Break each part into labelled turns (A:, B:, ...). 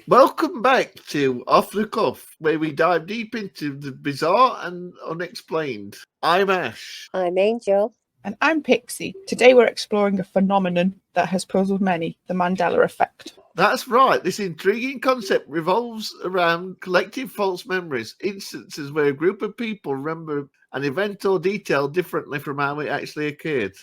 A: Welcome back to Off the Cuff, where we dive deep into the bizarre and unexplained. I'm Ash.
B: I'm Angel.
C: And I'm Pixie. Today we're exploring a phenomenon that has puzzled many, the Mandela effect.
A: That's right, this intriguing concept revolves around collective false memories, instances where a group of people remember an event or detail differently from how it actually occurred.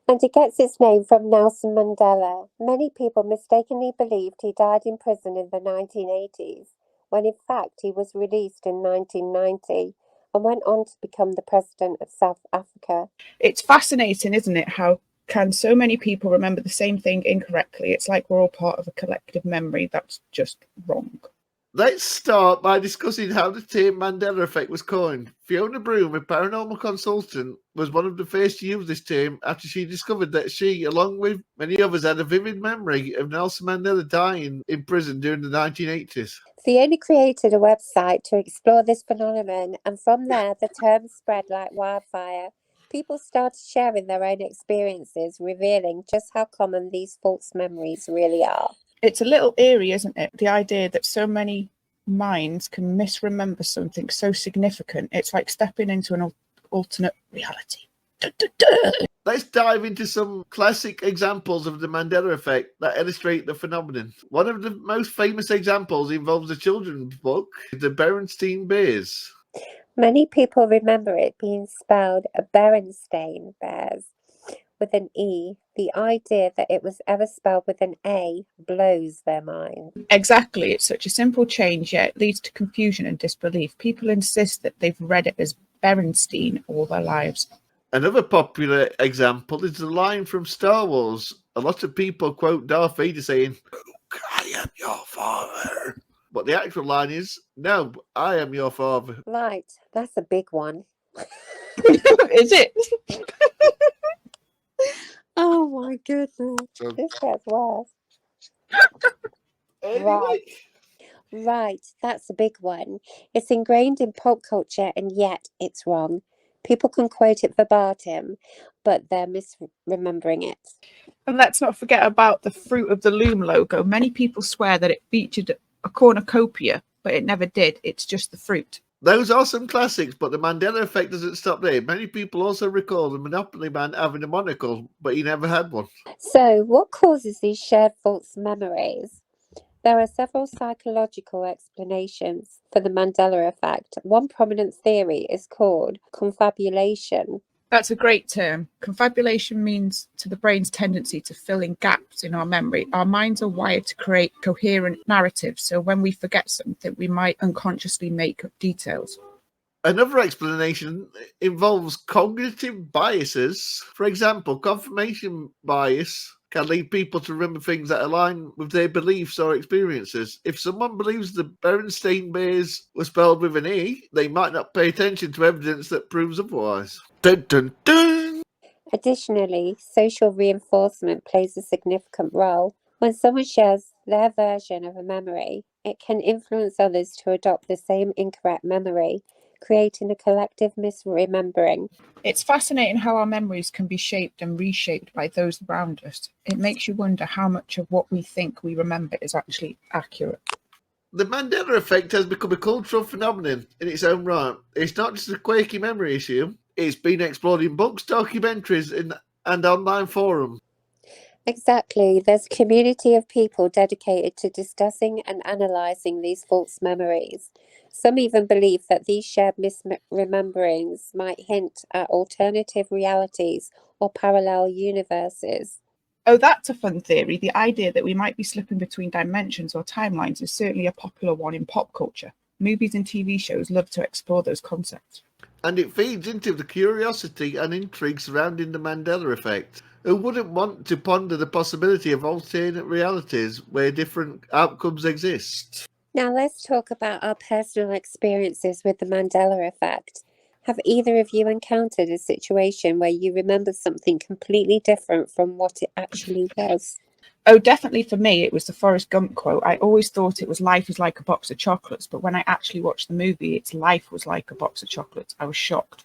B: And it gets its name from Nelson Mandela. Many people mistakenly believed he died in prison in the 1980s, when in fact he was released in 1990 and went on to become the president of South Africa.
C: It's fascinating, isn't it, how can so many people remember the same thing incorrectly? It's like we're all part of a collective memory that's just wrong.
A: Let's start by discussing how the term Mandela effect was coined. Fiona Broom, a paranormal consultant, was one of the first to use this term after she discovered that she, along with many others, had a vivid memory of Nelson Mandela dying in prison during the 1980s.
B: Fiona created a website to explore this phenomenon, and from there the term spread like wildfire. People started sharing their own experiences, revealing just how common these false memories really are.
C: It's a little eerie, isn't it? The idea that so many minds can misremember something so significant. It's like stepping into an alternate reality. Duh, duh, duh.
A: Let's dive into some classic examples of the Mandela effect that illustrate the phenomenon. One of the most famous examples involves a children's book, The Berenstain Bears.
B: Many people remember it being spelled Berenstain Bears with an E. The idea that it was ever spelled with an A blows their mind.
C: Exactly. It's such a simple change, yet it leads to confusion and disbelief. People insist that they've read it as Berenstein all their lives.
A: Another popular example is the line from Star Wars. A lot of people quote Darth Vader saying, "Luke, I am your father." But the actual line is, "No, I am your father."
B: Right, that's a big one.
C: Is it?
B: Oh my goodness.
A: So,
B: This gets worse.
A: anyway.
B: Right, that's a big one. It's ingrained in pop culture and yet it's wrong. People can quote it verbatim, but they're misremembering it.
C: And let's not forget about the Fruit of the Loom logo. Many people swear that it featured a cornucopia, but it never did. It's just the fruit.
A: Those are some classics, but the Mandela effect doesn't stop there. Many people also recall the Monopoly man having a monocle, but he never had one.
B: So, what causes these shared false memories? There are several psychological explanations for the Mandela effect. One prominent theory is called confabulation.
C: That's a great term. Confabulation means to the brain's tendency to fill in gaps in our memory. Our minds are wired to create coherent narratives, so when we forget something, we might unconsciously make up details.
A: Another explanation involves cognitive biases. For example, confirmation bias can lead people to remember things that align with their beliefs or experiences. If someone believes the Berenstain Bears were spelled with an E, they might not pay attention to evidence that proves otherwise. Dun, dun, dun.
B: Additionally, social reinforcement plays a significant role. When someone shares their version of a memory, it can influence others to adopt the same incorrect memory, creating a collective misremembering.
C: It's fascinating how our memories can be shaped and reshaped by those around us. It makes you wonder how much of what we think we remember is actually accurate.
A: The Mandela effect has become a cultural phenomenon in its own right. It's not just a quirky memory issue. It's been explored in books, documentaries, and online forums.
B: Exactly. There's a community of people dedicated to discussing and analysing these false memories. Some even believe that these shared misrememberings might hint at alternative realities or parallel universes.
C: Oh, that's a fun theory. The idea that we might be slipping between dimensions or timelines is certainly a popular one in pop culture. Movies and TV shows love to explore those concepts.
A: And it feeds into the curiosity and intrigue surrounding the Mandela effect. Who wouldn't want to ponder the possibility of alternate realities where different outcomes exist?
B: Now let's talk about our personal experiences with the Mandela effect. Have either of you encountered a situation where you remember something completely different from what it actually was?
C: Oh, definitely for me, it was the Forrest Gump quote. I always thought it was life is like a box of chocolates, but when I actually watched the movie, its life was like a box of chocolates. I was shocked.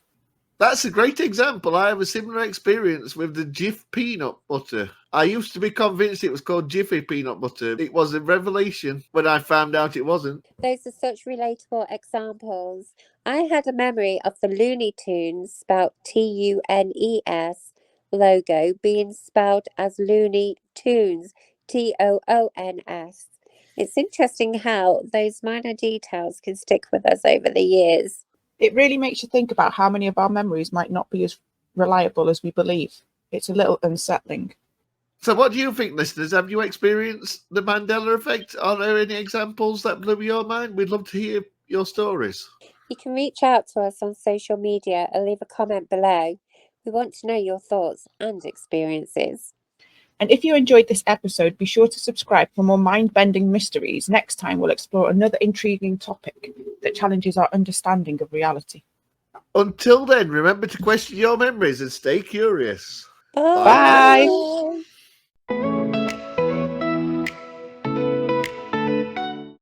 A: That's a great example. I have a similar experience with the Jif peanut butter. I used to be convinced it was called Jiffy peanut butter. It was a revelation when I found out it wasn't.
B: Those are such relatable examples. I had a memory of the Looney Tunes, spelled Tunes, logo being spelled as Looney Tunes, Toons. It's interesting how those minor details can stick with us over the years.
C: It really makes you think about how many of our memories might not be as reliable as we believe. It's a little unsettling.
A: So what do you think, listeners? Have you experienced the Mandela effect? Are there any examples that blew your mind? We'd love to hear your stories.
B: You can reach out to us on social media or leave a comment below. We want to know your thoughts and experiences.
C: And if you enjoyed this episode, be sure to subscribe for more mind-bending mysteries. Next time, we'll explore another intriguing topic that challenges our understanding of reality.
A: Until then, remember to question your memories and stay curious.
B: Bye.
C: Bye.